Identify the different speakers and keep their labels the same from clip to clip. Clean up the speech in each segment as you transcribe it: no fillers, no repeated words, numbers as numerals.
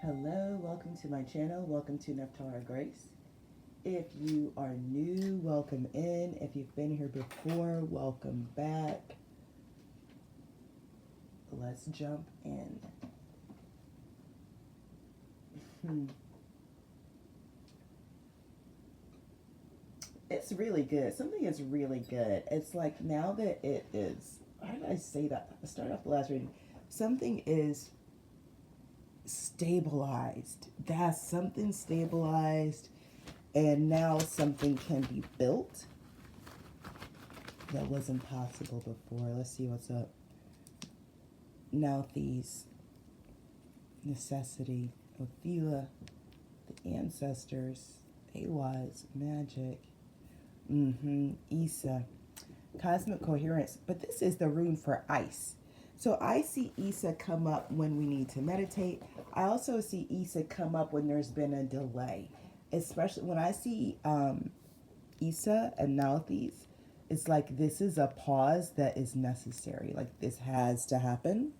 Speaker 1: Hello, welcome to my channel. Welcome to Nephtara Grace. If you are new, welcome in. If you've been here before, welcome back. Let's jump in. It's really good. Something is really good. It's like now that it is, how did I say that? I started off the last reading. Something is stabilized. That's something stabilized. And now something can be built that wasn't possible before. Let's see what's up. Now these necessity, Ophila, the ancestors, Awas, magic, Issa, cosmic coherence. But this is the rune for ice. So I see Issa come up when we need to meditate. I also see Issa come up when there's been a delay. Especially when I see Issa and Nauthies, it's like this is a pause that is necessary. Like this has to happen.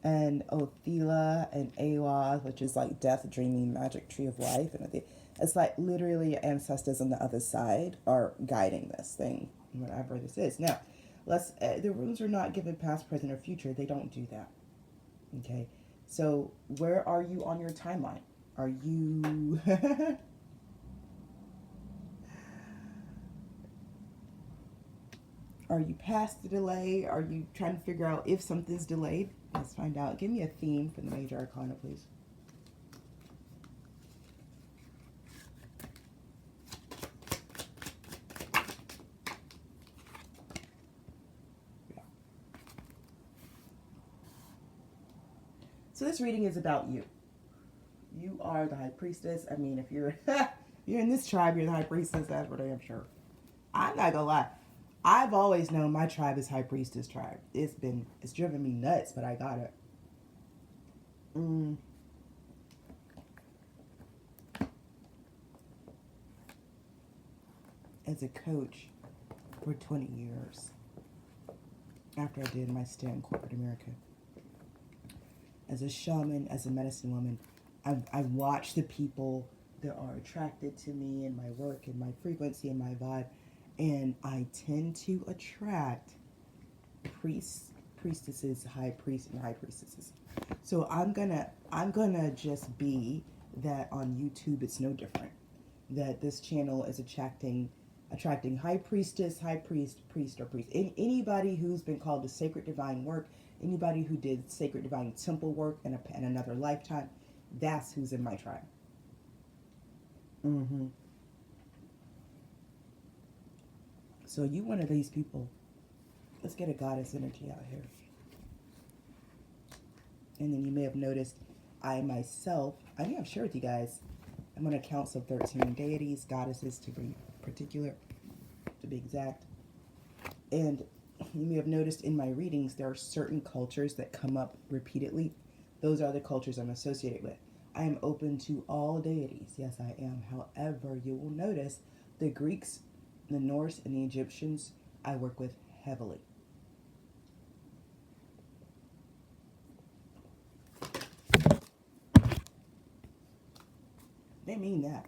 Speaker 1: And Ophila and Awa, which is like death, dreaming, magic, tree of life, and it's like literally ancestors on the other side are guiding this thing, whatever this is. Now, the runes are not given past, present, or future. They don't do that. Okay, so where are you on your timeline? Are you are you past the delay? Are you trying to figure out if something's delayed? Let's find out. Give me a theme for the major arcana, please. Yeah. So this reading is about you. You are the high priestess. I mean, if you're you're in this tribe, you're the high priestess. That's for damn sure. I'm not gonna lie. I've always known my tribe is high priestess tribe. It's driven me nuts, but I got it. As a coach for 20 years, after I did my stint in corporate America, as a shaman, as a medicine woman, I've watched the people that are attracted to me and my work and my frequency and my vibe, and I tend to attract priests, priestesses, high priests, and high priestesses. So I'm gonna just be that on YouTube. It's no different. That this channel is attracting high priestess, high priest, priest, or priest. Anybody who's been called to sacred divine work, anybody who did sacred divine temple work in another lifetime, that's who's in my tribe. So you one of these people. Let's get a goddess energy out here. And then you may have noticed I myself, I think I've shared with you guys, I'm on accounts of 13 deities, goddesses to be particular, to be exact. And you may have noticed in my readings, there are certain cultures that come up repeatedly. Those are the cultures I'm associated with. I am open to all deities. Yes, I am. However, you will notice the Greeks, the Norse, and the Egyptians I work with heavily. They mean that.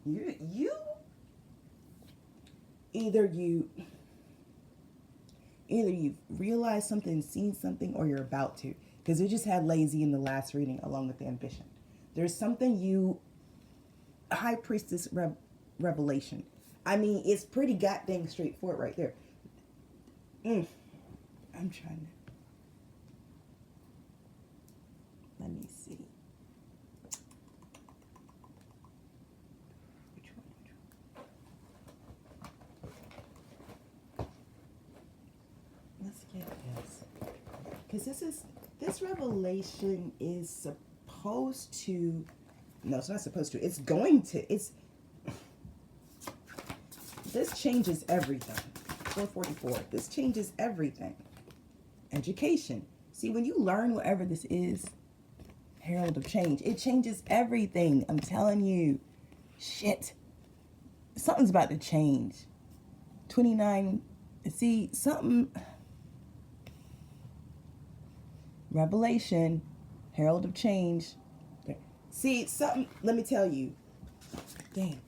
Speaker 1: You either you've realized something, seen something, or you're about to. Because we just had lazy in the last reading along with the ambition. There's something high priestess revelation. I mean, it's pretty goddamn straightforward right there. I'm trying to. Let me see. Which one? Let's get this. Because this revelation is supposed to. No, it's not supposed to. It's going to. This changes everything. 444. This changes everything. Education. See, when you learn whatever this is, herald of change, it changes everything. I'm telling you. Shit. Something's about to change. 29. See, something. Revelation, herald of change. See, something, let me tell you. Dang.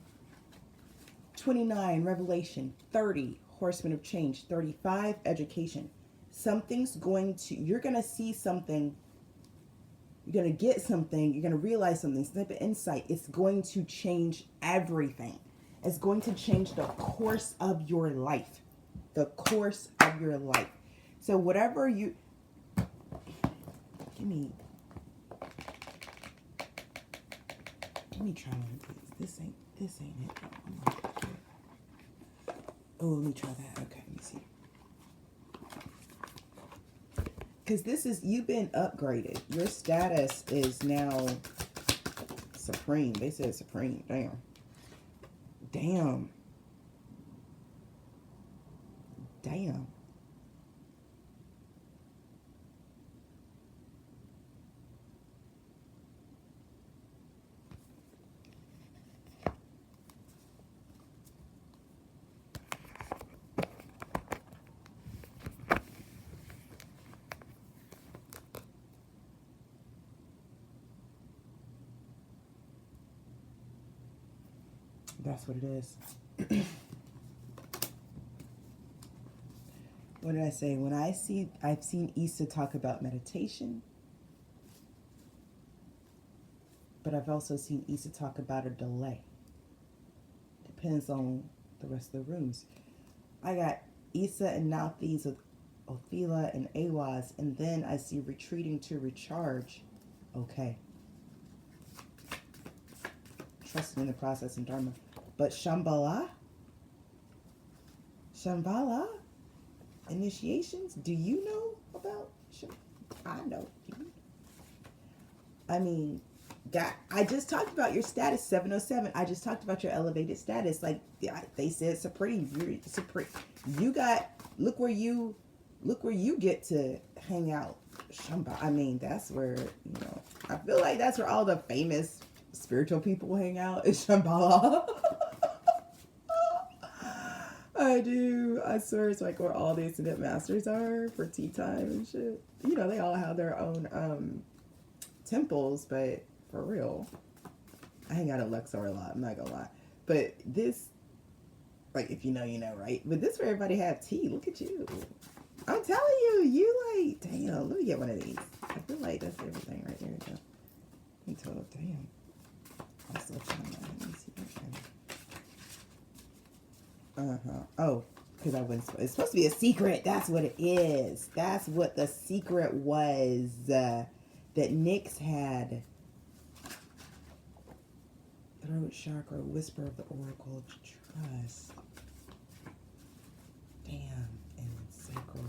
Speaker 1: 29, revelation. 30, horsemen of change. 35, education. Something's going to, you're going to see something. You're going to get something. You're going to realize something. Some type of insight. It's going to change everything. It's going to change the course of your life. The course of your life. So whatever you, give me try one, please. This ain't it. Oh, let me try that. Okay, let me see. Because this is, you've been upgraded. Your status is now supreme. They said supreme. Damn. Damn. Damn. That's what it is. What did I say? I've seen Issa talk about meditation, but I've also seen Issa talk about a delay. Depends on the rest of the rooms. I got Issa and Nauthies with Ophila and Awaz, and then I see retreating to recharge. Okay. Trusting in the process and Dharma. But Shambhala, initiations, do you know about I know. I mean, I just talked about your status, 707. I just talked about your elevated status. Like, they said supreme. You're supreme. You got, look where you get to hang out. Shambhala. I mean, that's where, I feel like that's where all the famous spiritual people hang out, is Shambhala. I do. I swear it's like where all the Ascended Masters are for tea time and shit. They all have their own temples, but for real. I hang out at Luxor a lot, I'm not gonna lie. But this, like, if you know, you know, right? But this where everybody have tea. Look at you. I'm telling you, you like, damn, let me get one of these. I feel like that's everything right there. I'm told, damn. I'm still trying to, let me see what kind of. Oh, because I wasn't. It's supposed to be a secret. That's what it is. That's what the secret was that Nyx had. Throat chakra, whisper of the oracle, trust. Damn, and sacral.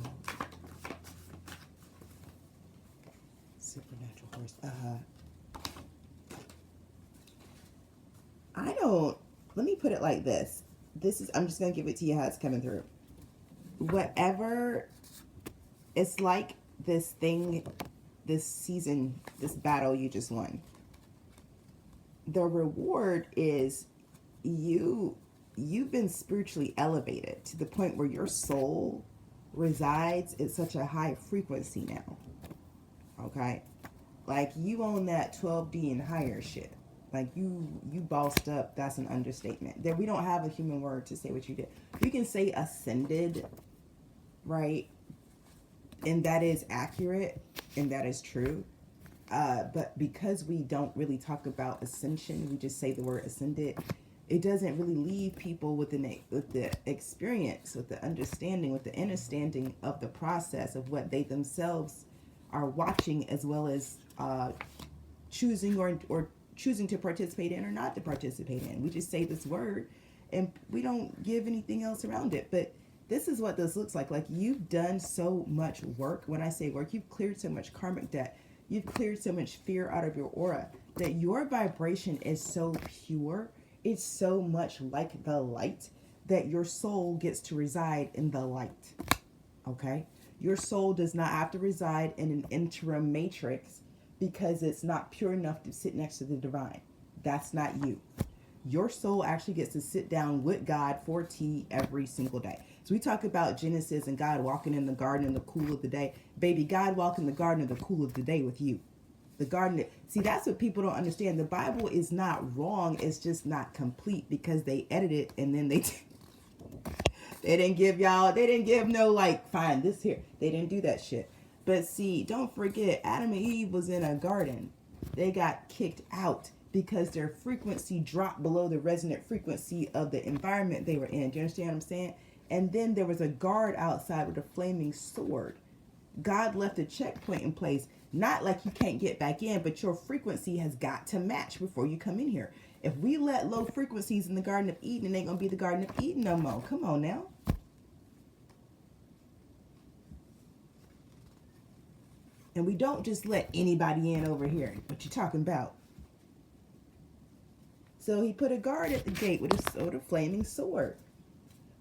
Speaker 1: Supernatural horse. I don't. Let me put it like this. I'm just going to give it to you how it's coming through. Whatever, it's like this thing, this season, this battle you just won. The reward is you've been spiritually elevated to the point where your soul resides at such a high frequency now. Okay? Like, you own that 12D and higher shit. Like, you bossed up. That's an understatement. That we don't have a human word to say what you did. You can say ascended, right? And that is accurate, and that is true. But because we don't really talk about ascension, we just say the word ascended. It doesn't really leave people with the experience, with the understanding, with the understanding of the process of what they themselves are watching, as well as choosing or choosing to participate in or not to participate in. We just say this word and we don't give anything else around it. But this is what this looks like. Like, you've done so much work. When I say work, you've cleared so much karmic debt. You've cleared so much fear out of your aura that your vibration is so pure. It's so much like the light that your soul gets to reside in the light. Okay? Your soul does not have to reside in an interim matrix because it's not pure enough to sit next to the divine. That's not you. Your soul actually gets to sit down with God for tea every single day. So we talk about Genesis and God walking in the garden in the cool of the day. Baby, God walked in the garden in the cool of the day with you. The garden. See, that's what people don't understand. The Bible is not wrong. It's just not complete because they edit it and then they didn't give y'all. They didn't give no like find this here. They didn't do that shit. But see, don't forget, Adam and Eve was in a garden. They got kicked out because their frequency dropped below the resonant frequency of the environment they were in. Do you understand what I'm saying? And then there was a guard outside with a flaming sword. God left a checkpoint in place. Not like you can't get back in, but your frequency has got to match before you come in here. If we let low frequencies in the Garden of Eden, it ain't going to be the Garden of Eden no more. Come on now. And we don't just let anybody in over here. What you talking about? So he put a guard at the gate with a flaming sword.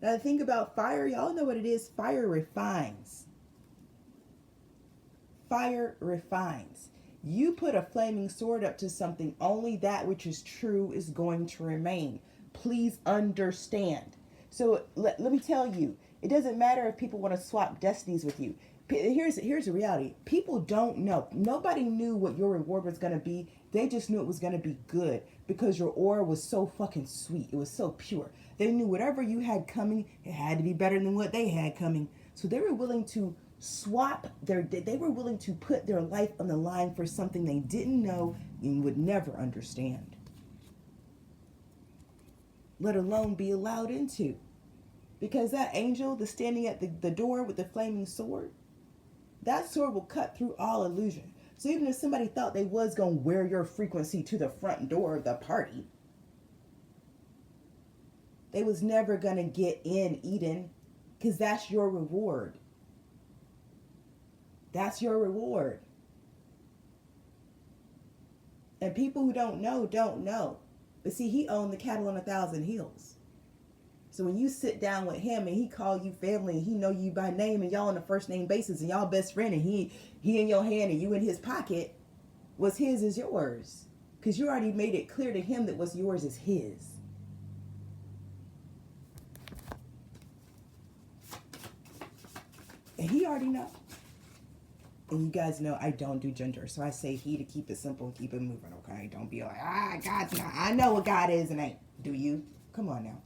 Speaker 1: Now the thing about fire, y'all know what it is. Fire refines. Fire refines. You put a flaming sword up to something, only that which is true is going to remain. Please understand. So let me tell you, it doesn't matter if people want to swap destinies with you. Here's the reality. People don't know. Nobody knew what your reward was going to be. They just knew it was going to be good because your aura was so fucking sweet. It was so pure. They knew whatever you had coming, it had to be better than what they had coming. So they were willing to they were willing to put their life on the line for something they didn't know and would never understand, let alone be allowed into. Because that angel that's standing at the door with the flaming sword, that sword will cut through all illusion. So even if somebody thought they was going to wear your frequency to the front door of the party, they was never going to get in Eden, because that's your reward. That's your reward. And people who don't know, don't know. But see, he owned the cattle on 1,000 hills. So when you sit down with him and he call you family and he know you by name and y'all on a first name basis and y'all best friend and he in your hand and you in his pocket, what's his is yours. Because you already made it clear to him that what's yours is his. And he already know. And you guys know I don't do gender, so I say he to keep it simple and keep it moving, okay? Don't be like, God's not. I know what God is and ain't. Do you? Come on now.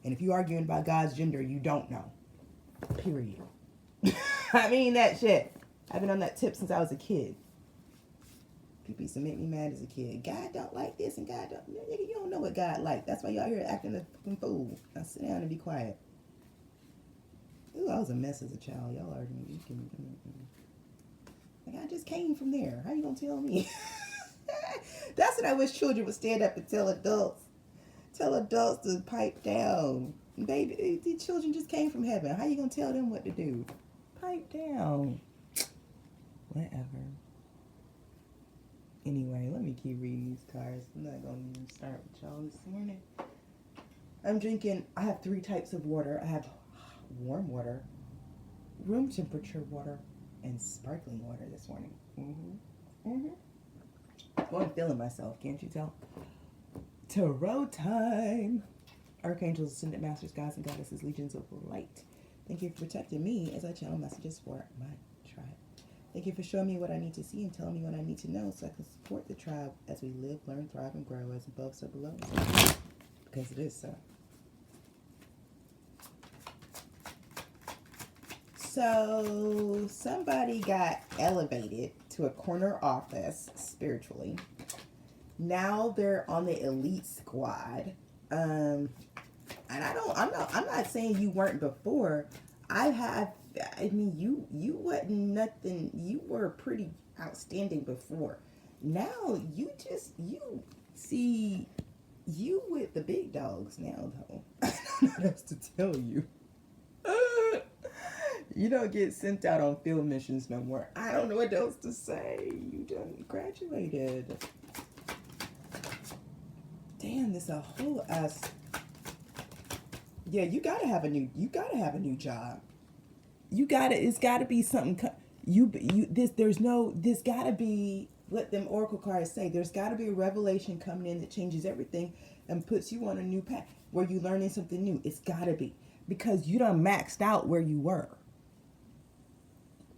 Speaker 1: And if you're arguing about God's gender, you don't know. Period. I mean that shit. I've been on that tip since I was a kid. People used to make me mad as a kid. God don't like this and God don't. Nigga, you don't know what God like. That's why y'all here acting a fucking fool. Now sit down and be quiet. Ooh, I was a mess as a child. Y'all already like, I just came from there. How you gonna tell me? That's what I wish children would stand up and tell adults. Tell adults to pipe down. Baby, the children just came from heaven. How you gonna tell them what to do? Pipe down. Whatever. Anyway, let me keep reading these cards. I'm not gonna even start with y'all this morning. I'm drinking. I have 3 types of water. I have warm water, room temperature water, and sparkling water this morning. Well, I'm feeling myself, can't you tell? Tarot time. Archangels, Ascended Masters, Gods and Goddesses, Legions of Light. Thank you for protecting me as I channel messages for my tribe. Thank you for showing me what I need to see and telling me what I need to know so I can support the tribe as we live, learn, thrive, and grow as above, so below. Because it is so. So somebody got elevated to a corner office spiritually. Now they're on the elite squad. And I'm not saying you weren't before. You wasn't nothing. You were pretty outstanding before. Now you see you with the big dogs now though. I don't know what else to tell you. You don't get sent out on field missions no more. I don't know what else to say. You done graduated. Damn, this a whole ass. Yeah, you gotta have a new job. It's gotta be something. There's gotta be what them oracle cards say. There's gotta be a revelation coming in that changes everything and puts you on a new path where you're learning something new. It's gotta be. because you done maxed out where you were.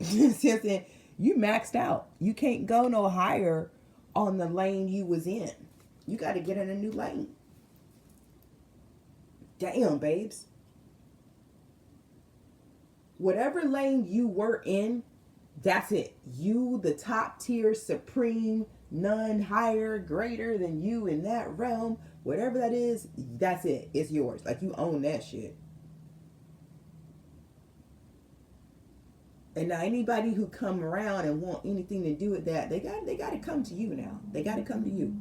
Speaker 1: See what I'm saying? You maxed out. You can't go no higher on the lane you was in. You got to get in a new lane. Damn, babes. Whatever lane you were in, that's it. You, the top tier, supreme, none higher, greater than you in that realm, whatever that is, that's it. It's yours. Like, you own that shit. And now anybody who come around and want anything to do with that, they got to come to you now. They got to come to you.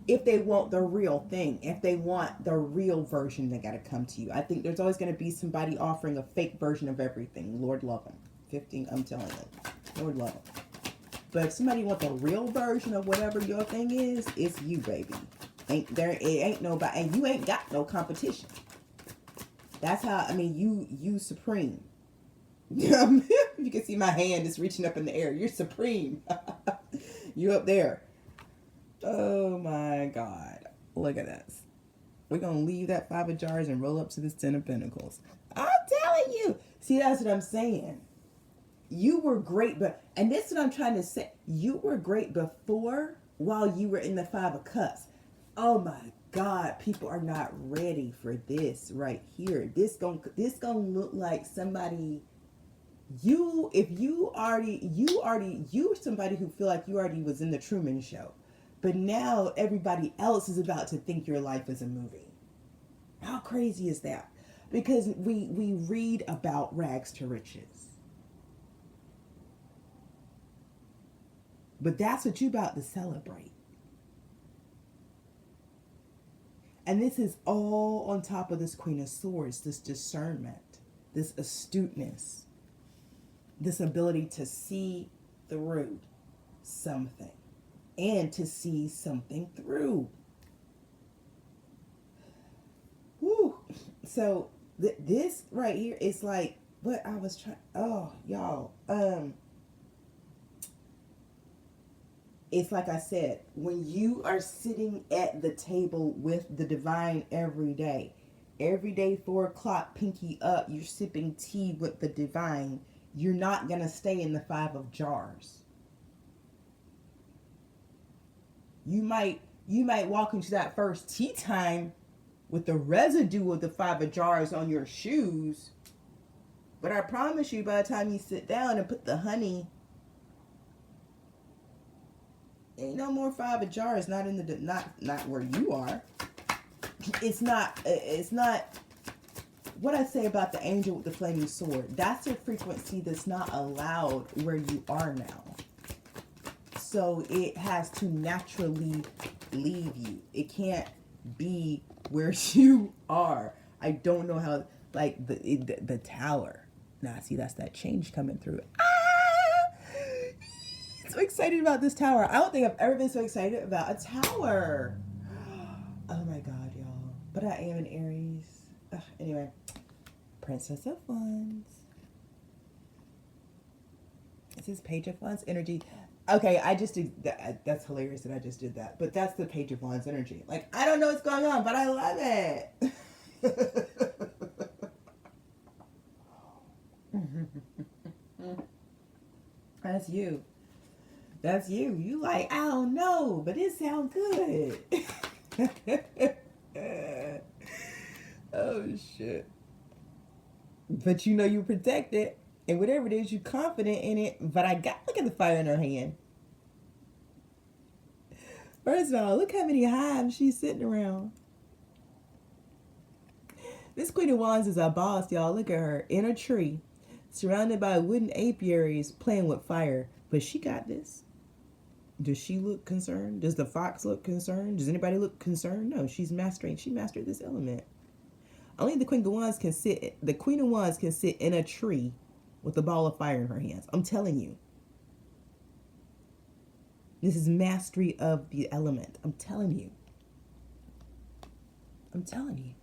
Speaker 1: If they want the real thing, if they want the real version, they got to come to you. I think there's always going to be somebody offering a fake version of everything. Lord love them. 15, I'm telling you. Lord love them. But if somebody wants the real version of whatever your thing is, it's you, baby. It ain't nobody, and you ain't got no competition. That's how, I mean, you supreme. You can see my hand is reaching up in the air. You're supreme. You up there. Oh my God. Look at this. We're going to leave that 5 of jars and roll up to this 10 of pentacles. I'm telling you. See, that's what I'm saying. You were great, and this is what I'm trying to say. You were great before, while you were in the 5 of cups. Oh my God, people are not ready for this right here. This gonna look like somebody. You somebody who feel like you already was in the Truman Show, but now everybody else is about to think your life is a movie. How crazy is that? Because we read about rags to riches, but that's what you about to celebrate. And this is all on top of this Queen of Swords, this discernment, this astuteness, this ability to see through something and to see something through. Woo. So this right here is like what I was trying. Oh, y'all. It's like I said, when you are sitting at the table with the divine every day, 4 o'clock, pinky up, you're sipping tea with the divine. You're not going to stay in the 5 of jars. You might walk into that first tea time with the residue of the 5 of jars on your shoes. But I promise you, by the time you sit down and put the honey, ain't no more 5 of jars, not in the, not where you are. It's not what I say about the angel with the flaming sword. That's a frequency that's not allowed where you are now. So it has to naturally leave you. It can't be where you are. I don't know how, like the tower. Nah, see, that's that change coming through. So excited about this tower. I don't think I've ever been so excited about a tower. Oh my God, y'all. But I am an Aries. Anyway. Princess of Wands. This is Page of Wands energy. Okay, I just did that. That's hilarious that I just did that. But that's the Page of Wands energy. Like, I don't know what's going on, but I love it. That's you. That's you. You like, I don't know, but it sounds good. Oh, shit. But you know you protect it. And whatever it is, you confident in it. But look at the fire in her hand. First of all, look how many hives she's sitting around. This Queen of Wands is a boss, y'all. Look at her in a tree, surrounded by wooden apiaries, playing with fire. But she got this. Does she look concerned? Does the fox look concerned? Does anybody look concerned? No, she mastered this element. Only the Queen of Wands can sit. The Queen of Wands can sit in a tree with a ball of fire in her hands. I'm telling you. This is mastery of the element. I'm telling you. I'm telling you.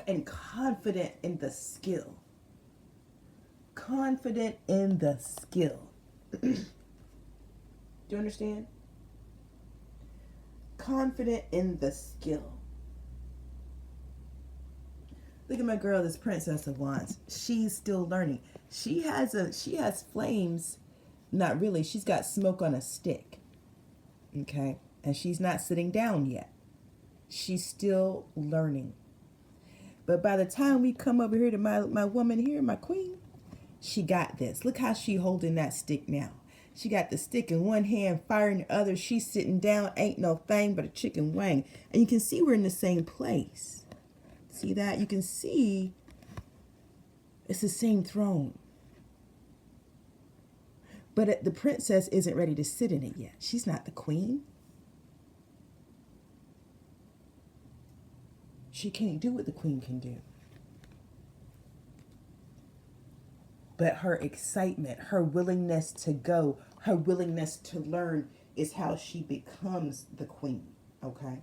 Speaker 1: And confident in the skill. Confident in the skill. Do you understand? Confident in the skill. Look at my girl, this Princess of Wands. She's still learning. She has flames. Not really. She's got smoke on a stick. Okay? And she's not sitting down yet. She's still learning. But by the time we come over here to my woman here, my queen, she got this. Look how she holding that stick now. She got the stick in one hand, fire in the other. She's sitting down, ain't no thing but a chicken wing. And you can see we're in the same place. See that? You can see it's the same throne. But the princess isn't ready to sit in it yet. She's not the queen. She can't do what the queen can do. But her excitement, her willingness to go, her willingness to learn is how she becomes the queen. Okay?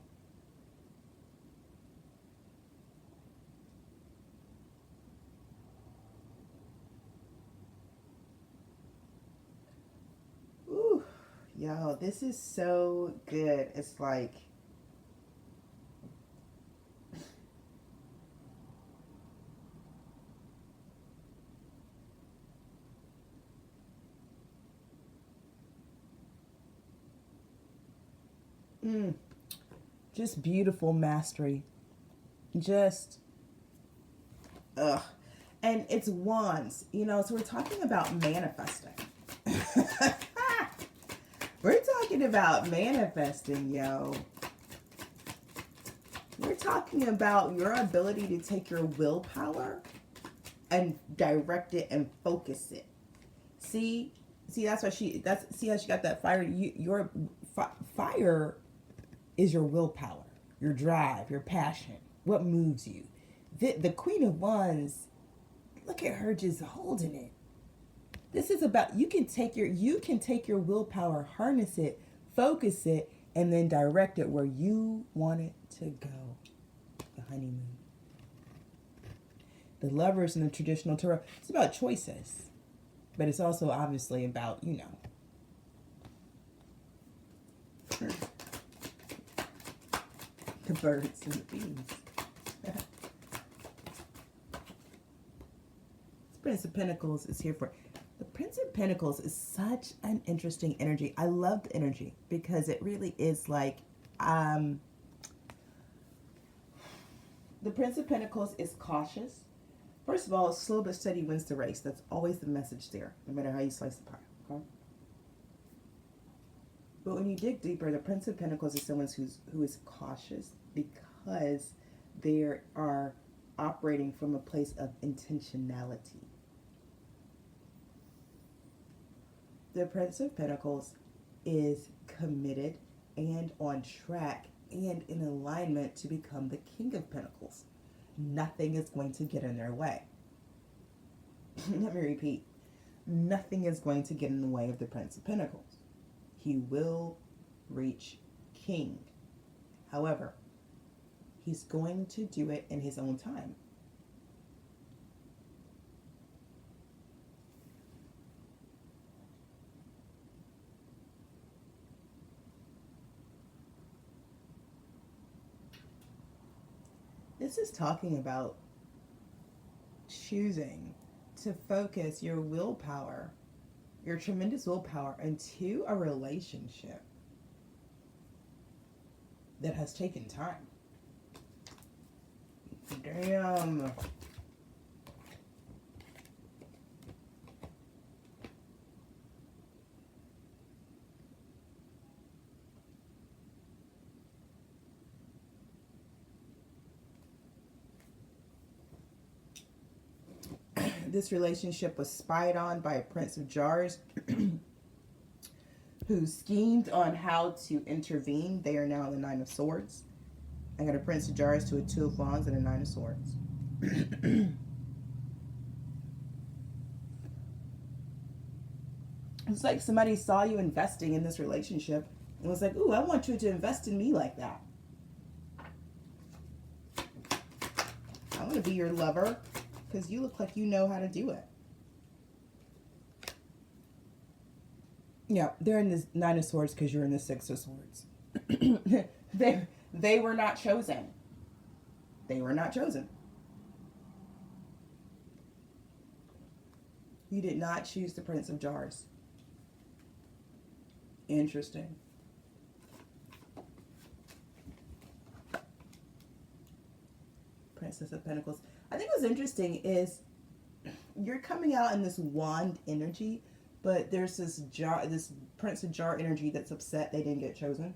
Speaker 1: Ooh, yo, this is so good. It's like, just beautiful mastery. Just, ugh. And it's wands, you know, so we're talking about manifesting. We're talking about manifesting, yo. We're talking about your ability to take your willpower and direct it and focus it. See, that's why see how she got that fire. Your fire is your willpower, your drive, your passion, what moves you. The Queen of Wands, look at her just holding it. This is about, you can take your willpower, harness it, focus it, and then direct it where you want it to go. The honeymoon. The Lovers in the traditional tarot, it's about choices. But it's also obviously about, you know. The birds and the bees. Prince of Pentacles is here for. The Prince of Pentacles is such an interesting energy. I love the energy because it really is like, the Prince of Pentacles is cautious. First of all, slow but steady wins the race. That's always the message there, no matter how you slice the pie. Okay? But when you dig deeper, the Prince of Pentacles is someone who is cautious because they are operating from a place of intentionality. The Prince of Pentacles is committed and on track and in alignment to become the King of Pentacles. Nothing is going to get in their way. Let me repeat. Nothing is going to get in the way of the Prince of Pentacles. He will reach King. However, he's going to do it in his own time. This is talking about choosing to focus your willpower, your tremendous willpower, into a relationship that has taken time. Damn. This relationship was spied on by a Prince of Jars who schemed on how to intervene. They are now the Nine of Swords. I got a Prince of Jars to a Two of Wands and a Nine of Swords. It's like somebody saw you investing in this relationship and was like, ooh, I want you to invest in me like that. I want to be your lover because you look like you know how to do it. Yeah, they're in the Nine of Swords because you're in the Six of Swords. They were not chosen. They were not chosen. You did not choose the Prince of Jars. Interesting. Princess of Pentacles. I think what's interesting is you're coming out in this wand energy, but there's this Prince of Jar energy that's upset they didn't get chosen.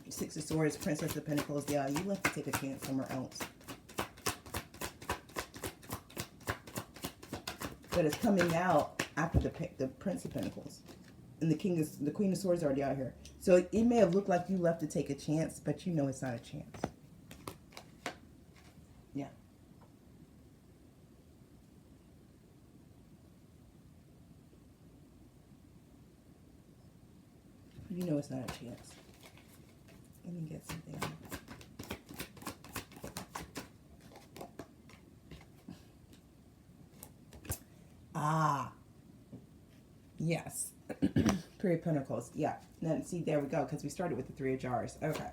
Speaker 1: Six of Swords, Princess of Pentacles. Yeah, you left to take a chance somewhere else. But it's coming out after the Prince of Pentacles. And the Queen of Swords already out here. So it may have looked like you left to take a chance, but you know it's not a chance. Yeah. You know it's not a chance. Let me get something. Ah. Yes. Three of Pentacles. Yeah. Then see, there we go, because we started with the Three of Jars. Okay.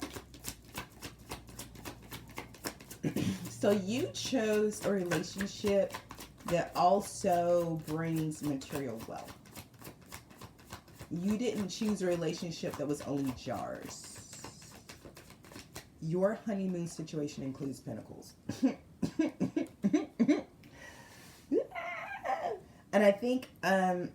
Speaker 1: So you chose a relationship that also brings material wealth. You didn't choose a relationship that was only jars. Your honeymoon situation includes pentacles. And I think I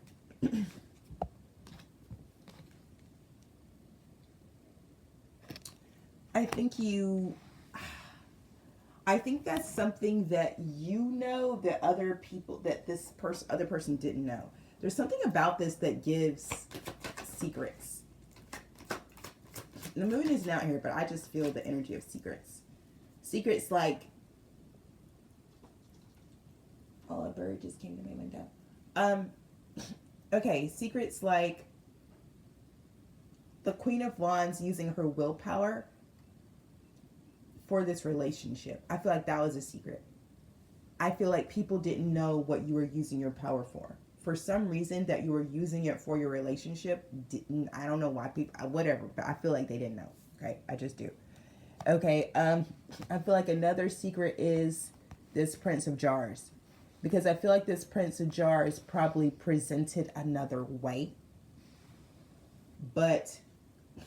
Speaker 1: think that's something that you know that other people, that this other person didn't know. There's something about this that gives secrets. The moon isn't out here, but I just feel the energy of secrets. Secrets like, oh, a bird just came to my window. Okay, secrets like the Queen of Wands using her willpower for this relationship. I feel like that was a secret. I feel like people didn't know what you were using your power for. For some reason that you were using it for your relationship, I don't know why people, whatever, but I feel like they didn't know. Okay, I just do. Okay, I feel like another secret is this Prince of Jars. Because I feel like this Prince of Jars probably presented another way. But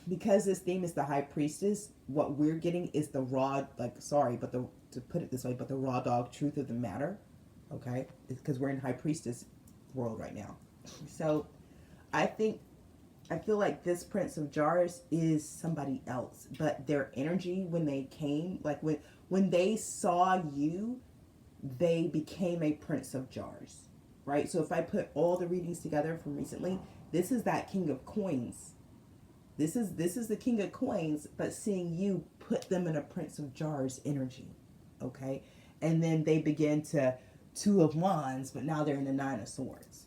Speaker 1: because this theme is the High Priestess, what we're getting is the raw, to put it this way, but the raw dog truth of the matter. Okay? Because we're in High Priestess world right now. So I feel like this Prince of Jars is somebody else. But their energy when they came, like when they saw you, they became a Prince of Jars. Right? So if I put all the readings together from recently, this is that King of Coins. This is the King of Coins, but seeing you put them in a Prince of Jars energy. Okay? And then they begin to Two of Wands, but now they're in the Nine of Swords.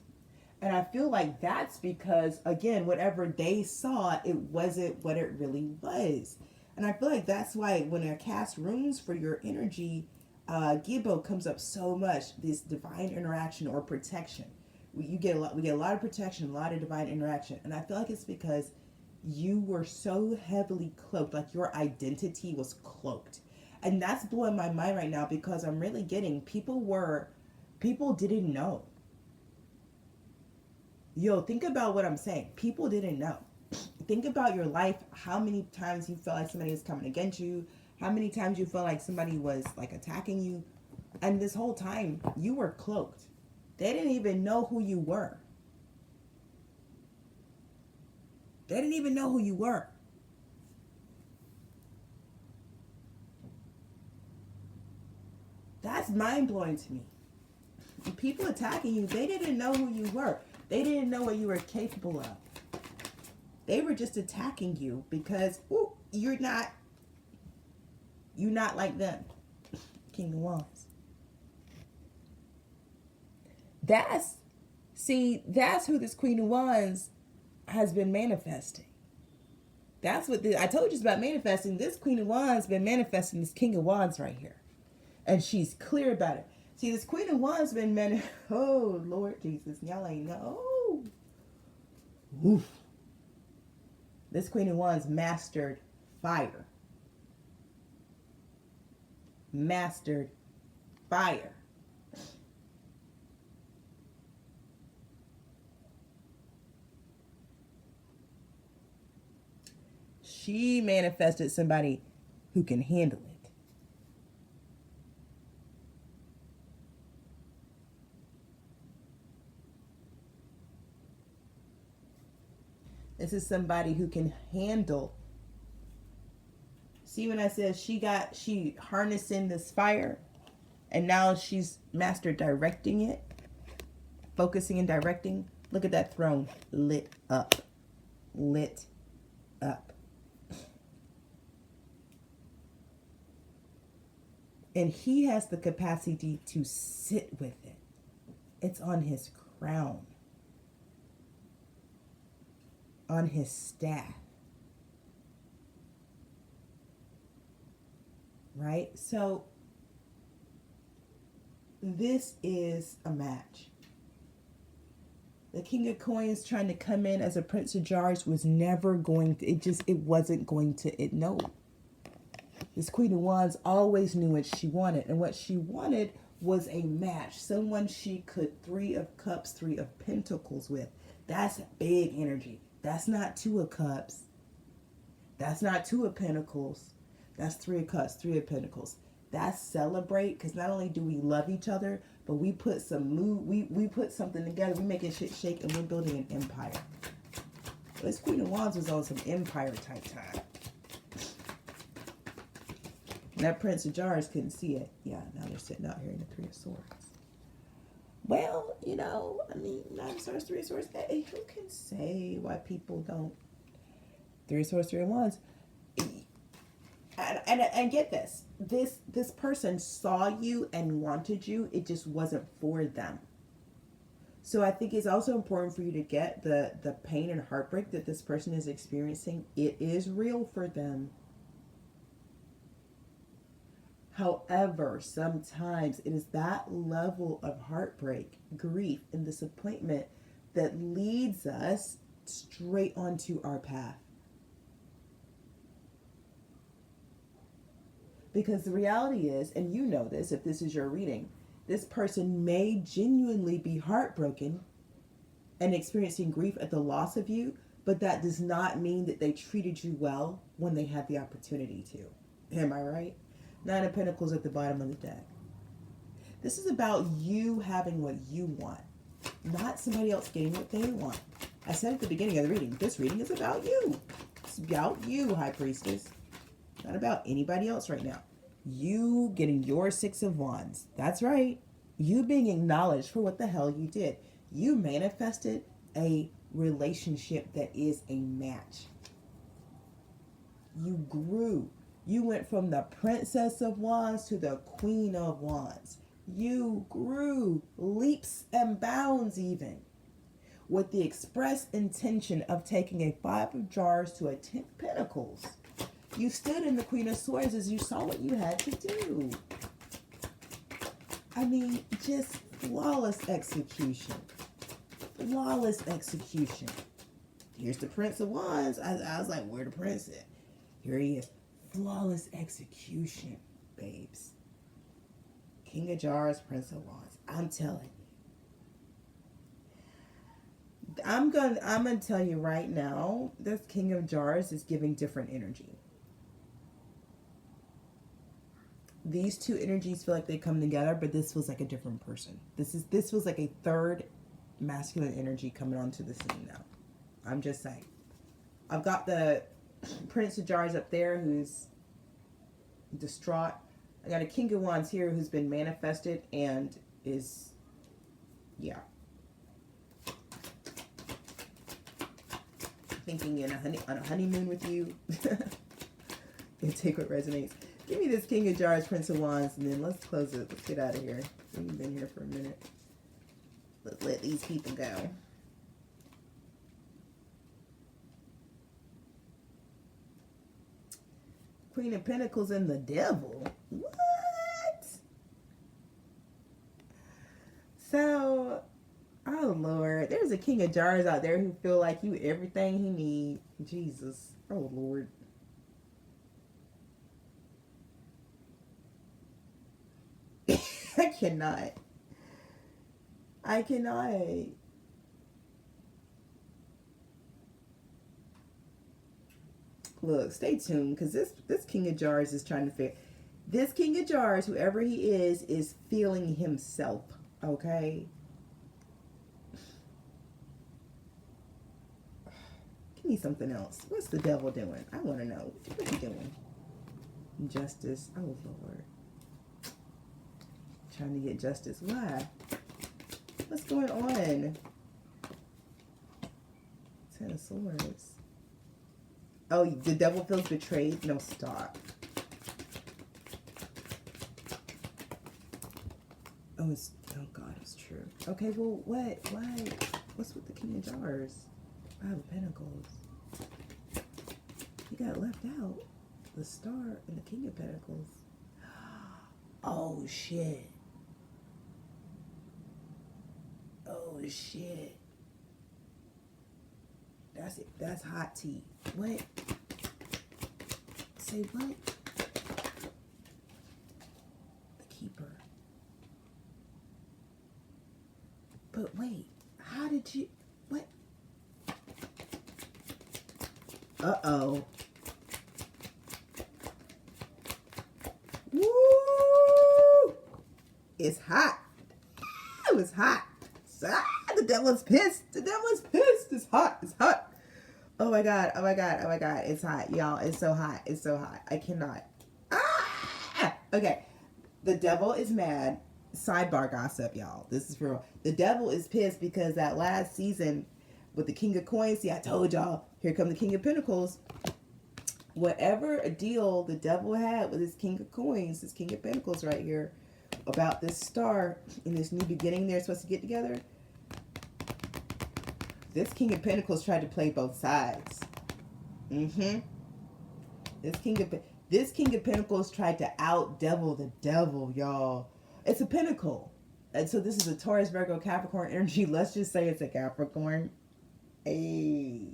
Speaker 1: And I feel like that's because, again, whatever they saw, it wasn't what it really was. And I feel like that's why when I cast runes for your energy, Gibbo comes up so much, this divine interaction or protection. We get a lot of protection, a lot of divine interaction. And I feel like it's because you were so heavily cloaked, like your identity was cloaked. And that's blowing my mind right now because I'm really getting people didn't know. Yo, think about what I'm saying. People didn't know. Think about your life, how many times you felt like somebody was coming against you, how many times you felt like somebody was like attacking you. And this whole time you were cloaked. They didn't even know who you were. They didn't even know who you were. That's mind-blowing to me. People attacking you, they didn't know who you were. They didn't know what you were capable of. They were just attacking you because you're not like them. King of Wands. That's who this Queen of Wands has been manifesting. That's what I told you about manifesting. This Queen of Wands been manifesting this King of Wands right here. And she's clear about it. See, this Queen of Wands been oh, Lord Jesus. Y'all ain't know. Oh. Oof. This Queen of Wands mastered fire. Mastered fire. She manifested somebody who can handle it. This is somebody who can handle. See, when I said she harnessing this fire, and now she's mastered directing it, focusing and directing. Look at that throne, lit up, lit up. And he has the capacity to sit with it. It's on his crown, on his staff. Right? So this is a match. The King of Coins trying to come in as a Prince of Jars was never going to, it wasn't going to, no. This Queen of Wands always knew what she wanted. And what she wanted was a match. Someone she could 3 of Cups, 3 of Pentacles with. That's big energy. That's not 2 of Cups. That's not 2 of Pentacles. That's 3 of Cups, 3 of Pentacles. That's celebrate, because not only do we love each other, but we put some mood, we put something together. We making shit shake, and we're building an empire. This Queen of Wands was on some empire type time. That Prince of Jars couldn't see it. Yeah, now they're sitting out here in the 3 of Swords. Well, you know, I mean, 9 of Swords, 3 of Swords. Hey, who can say why people don't? 3 of Swords, 3 of Wands. And get this. This person saw you and wanted you. It just wasn't for them. So I think it's also important for you to get the pain and heartbreak that this person is experiencing. It is real for them. However, sometimes it is that level of heartbreak, grief, and disappointment that leads us straight onto our path. Because the reality is, and you know this if this is your reading, this person may genuinely be heartbroken and experiencing grief at the loss of you, but that does not mean that they treated you well when they had the opportunity to. Am I right? 9 of Pentacles at the bottom of the deck. This is about you having what you want, not somebody else getting what they want. I said at the beginning of the reading, this reading is about you. It's about you, High Priestess. Not about anybody else right now. You getting your 6 of Wands. That's right. You being acknowledged for what the hell you did. You manifested a relationship that is a match. You grew. You went from the Princess of Wands to the Queen of Wands. You grew leaps and bounds even, with the express intention of taking a 5 of Jars to a 10 of Pentacles. You stood in the Queen of Swords as you saw what you had to do. I mean, just flawless execution. Flawless execution. Here's the Prince of Wands. I was like, where the Prince at? Here he is. Flawless execution, babes. King of Jars, Prince of Wands. I'm telling you. I'm gonna tell you right now, this King of Jars is giving different energy. These two energies feel like they come together, but this feels like a different person. This feels like a third masculine energy coming onto the scene now. I'm just saying. I've got the Prince of Jars up there who's distraught. I got a King of Wands here who's been manifested and is, yeah, thinking on a honeymoon with you. And take what resonates. Give me this King of Jars, Prince of Wands, and then let's close it. Let's get out of here. We've been here for a minute. Let's let these people go. Queen of Pentacles and the Devil. What? Oh, Lord. There's a king of jars out there who feel like you everything he need. Jesus. Oh, Lord. I cannot. I cannot. Look, stay tuned, because this king of jars is trying to figure. This king of jars, whoever he is feeling himself. Okay? Give me something else. What's the devil doing? I want to know. What's he doing? Justice. Oh, Lord. Trying to get justice. Why? What's going on? Ten of Swords. Oh, the devil feels betrayed? No, stop. Oh, God, it's true. Okay, well, what? Why? What's with the King of Jars? Five of Pentacles. You got left out. The Star and the King of Pentacles. Oh, shit. Oh, shit. That's it. That's hot tea. What? Say what? The Keeper. But wait, how did you... What? Uh-oh. Woo! It's hot. It was hot. The devil's pissed. The devil's pissed. It's hot. It's hot. Oh my God. Oh my God. Oh my God. It's hot. Y'all, it's so hot. It's so hot. I cannot. Ah! Okay. The devil is mad. Sidebar gossip, y'all. This is for real. The devil is pissed because that last season with the King of Coins, see, I told y'all, here come the King of Pentacles. Whatever a deal the devil had with his King of Coins, his King of Pentacles right here, about this star in this new beginning they're supposed to get together, this King of Pentacles tried to play both sides. This King of Pentacles tried to out-devil the devil, y'all. It's a pentacle. And so this is a Taurus, Virgo, Capricorn energy. Let's just say it's a Capricorn. Hey.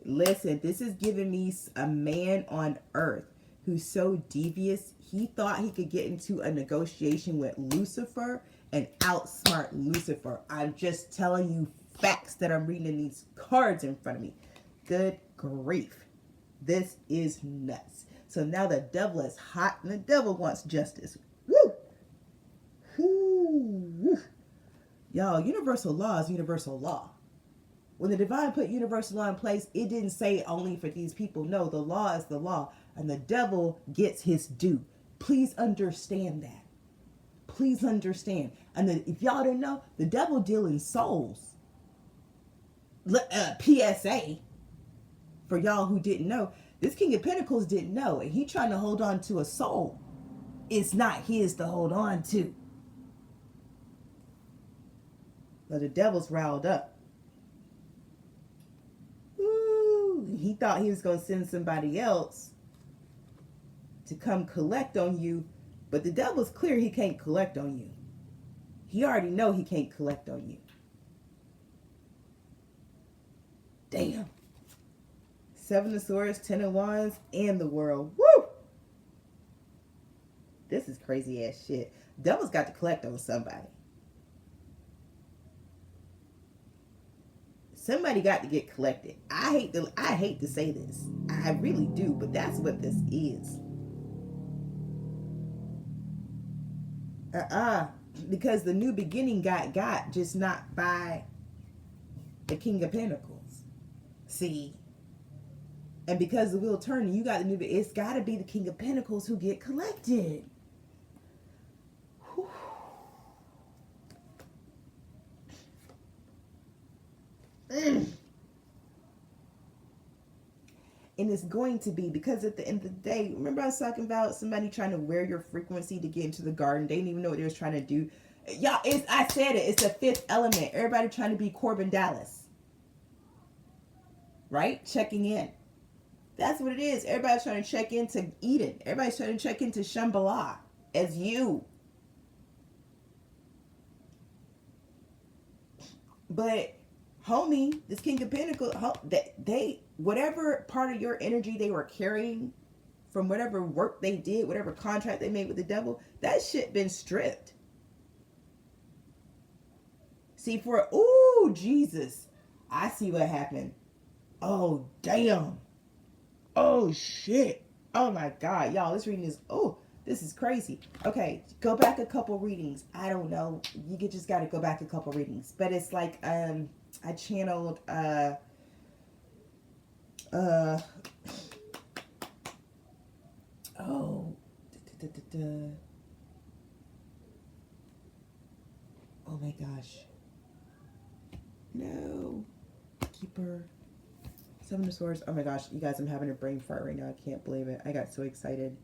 Speaker 1: Listen, this is giving me a man on earth who's so devious, he thought he could get into a negotiation with Lucifer and outsmart Lucifer. I'm just telling you facts that I'm reading in these cards in front of me. Good grief. This is nuts. So now the devil is hot and the devil wants justice. Woo! Woo! Y'all, universal law is universal law. When the divine put universal law in place, it didn't say only for these people. No, the law is the law. And the devil gets his due. Please understand that. Please understand. And if y'all didn't know, the devil deals in souls. PSA. For y'all who didn't know, this King of Pentacles didn't know. And he trying to hold on to a soul. It's not his to hold on to. But the devil's riled up. He thought he was going to send somebody else to come collect on you, but the devil's clear he can't collect on you. He already know he can't collect on you. Damn. Seven of Swords, Ten of Wands, and the World. Woo! This is crazy ass shit. Devil's got to collect on somebody. Somebody got to get collected. I hate to say this. I really do, but that's what this is. Because the new beginning got just not by the King of Pentacles. See? And because the wheel turning, you got the new, it's got to be the King of Pentacles who get collected. Whew. And it's going to be, because at the end of the day, remember I was talking about somebody trying to wear your frequency to get into the garden. They didn't even know what they was trying to do. Y'all, I said it. It's the fifth element. Everybody trying to be Corbin Dallas. Right? Checking in. That's what it is. Everybody's trying to check into Eden. Everybody's trying to check into Shambhala as you. But homie, this King of Pentacles, they whatever part of your energy they were carrying from whatever work they did, whatever contract they made with the devil, that shit been stripped. See, ooh, Jesus, I see what happened. Oh, damn. Oh, shit. Oh, my God. Y'all, this reading is, this is crazy. Okay, go back a couple readings. I don't know. You just got to go back a couple readings. But it's like, I channeled, oh, oh my gosh. No. Keeper. Seven of Swords. Oh my gosh, you guys, I'm having a brain fart right now. I can't believe it. I got so excited.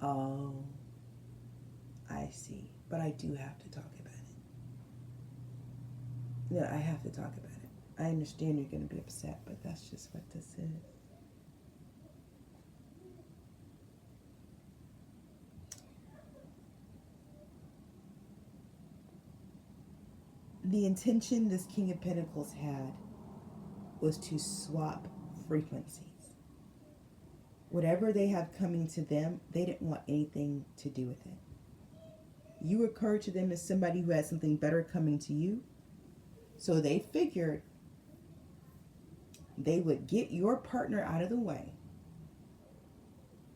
Speaker 1: Oh, I see. But I do have to talk about it. Yeah, I have to talk about it. I understand you're going to be upset, but that's just what this is. The intention this King of Pentacles had was to swap frequencies. Whatever they have coming to them, they didn't want anything to do with it. You occur to them as somebody who has something better coming to you. So they figured they would get your partner out of the way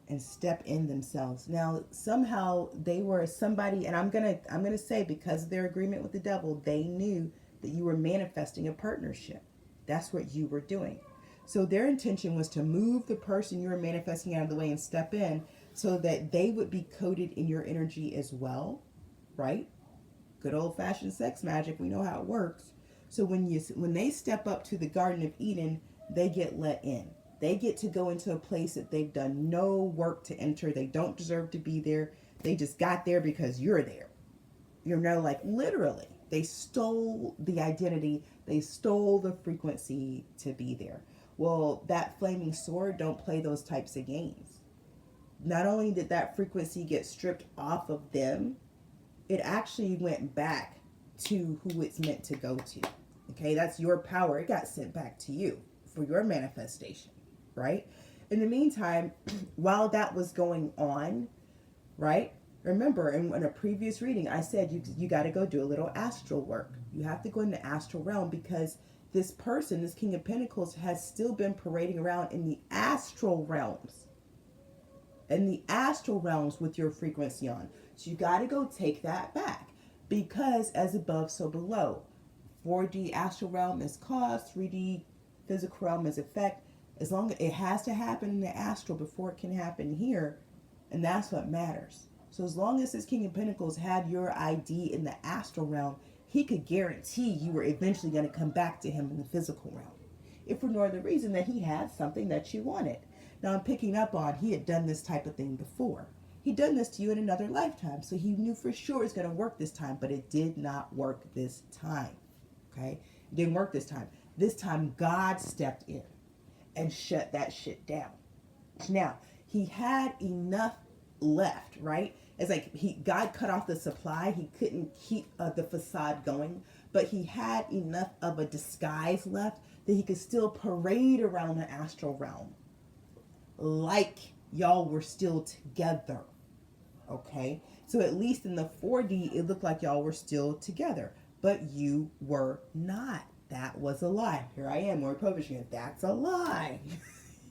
Speaker 1: and step in themselves. Now, somehow they were somebody, and I'm gonna say, because of their agreement with the devil, they knew that you were manifesting a partnership. That's what you were doing. So their intention was to move the person you were manifesting out of the way and step in so that they would be coated in your energy as well, right? Good old-fashioned sex magic. We know how it works. So when they step up to the Garden of Eden, they get let in. They get to go into a place that they've done no work to enter. They don't deserve to be there. They just got there because you're there. You know, like literally, they stole the identity. They stole the frequency to be there. Well, that flaming sword don't play those types of games. Not only did that frequency get stripped off of them, it actually went back to who it's meant to go to. Okay, that's your power. It got sent back to you for your manifestation, right? In the meantime, while that was going on, right? Remember, in a previous reading, I said you got to go do a little astral work. You have to go in the astral realm because this person, this King of Pentacles, has still been parading around in the astral realms. In the astral realms with your frequency on. So you got to go take that back because as above, so below. 4D astral realm is cause, 3D physical realm is effect. As long as it has to happen in the astral before it can happen here, and that's what matters. So as long as this King of Pentacles had your ID in the astral realm, he could guarantee you were eventually going to come back to him in the physical realm. If for no other reason that he had something that you wanted. Now I'm picking up on he had done this type of thing before. He'd done this to you in another lifetime, so he knew for sure it's going to work this time, but it did not work this time. Okay? It didn't work this time. This time God stepped in and shut that shit down. Now, he had enough left, right? It's like God cut off the supply. He couldn't keep the facade going, but he had enough of a disguise left that he could still parade around the astral realm like y'all were still together. Okay? So at least in the 4D, it looked like y'all were still together, but you were not. That was a lie. Here I am, more publishing it. That's a lie.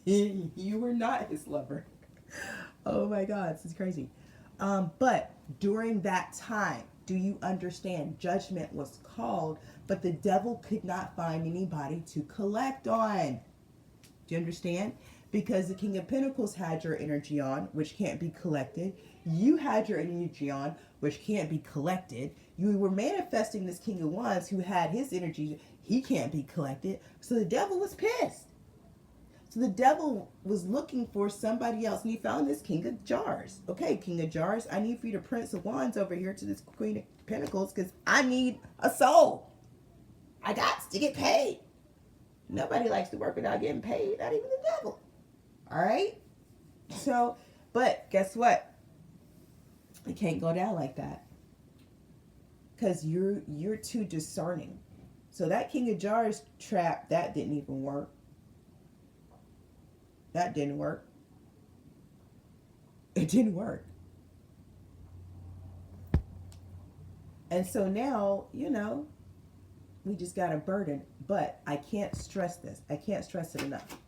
Speaker 1: You were not his lover. Oh my God, this is crazy. But during that time, do you understand? Judgment was called, but the devil could not find anybody to collect on. Do you understand? Because the King of Pentacles had your energy on, which can't be collected. You had your energy on, which can't be collected. You were manifesting this King of Wands who had his energy. He can't be collected. So the devil was pissed. So the devil was looking for somebody else, and he found this King of Jars. Okay, King of Jars, I need for you to Prince of Wands over here to this Queen of Pentacles because I need a soul. I got to get paid. Nobody likes to work without getting paid, not even the devil. All right? So, but guess what? It can't go down like that. Because you're too discerning. So that King of Jars trap, that didn't even work. That didn't work. It didn't work. And so now, we just got a burden. But I can't stress this. I can't stress it enough.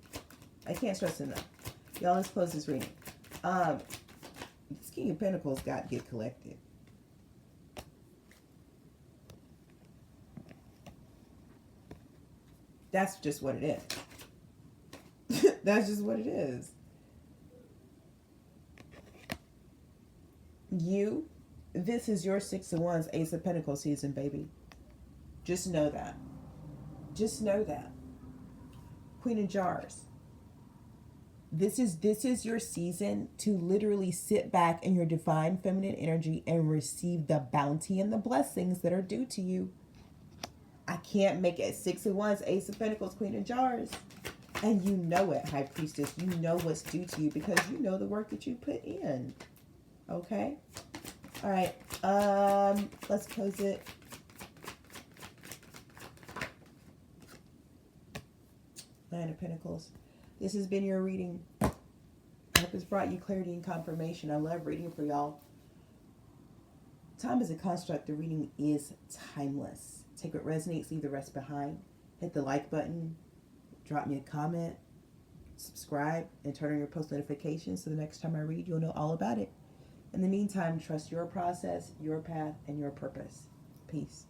Speaker 1: I can't stress it enough. Y'all, let's close this reading. This King of Pentacles got to get collected. That's just what it is. That's just what it is. This is your Six of Wands, Ace of Pentacles season, baby. Just know that. Just know that. Queen of Jars. This is your season to literally sit back in your divine feminine energy and receive the bounty and the blessings that are due to you. I can't make it. Six of Wands, Ace of Pentacles, Queen of Jars. And you know it, High Priestess. You know what's due to you because you know the work that you put in. Okay? All right. Let's close it. Nine of Pentacles. This has been your reading. I hope it's brought you clarity and confirmation. I love reading for y'all. Time is a construct. The reading is timeless. Take what resonates, leave the rest behind. Hit the like button. Drop me a comment. Subscribe and turn on your post notifications so the next time I read, you'll know all about it. In the meantime, trust your process, your path, and your purpose. Peace.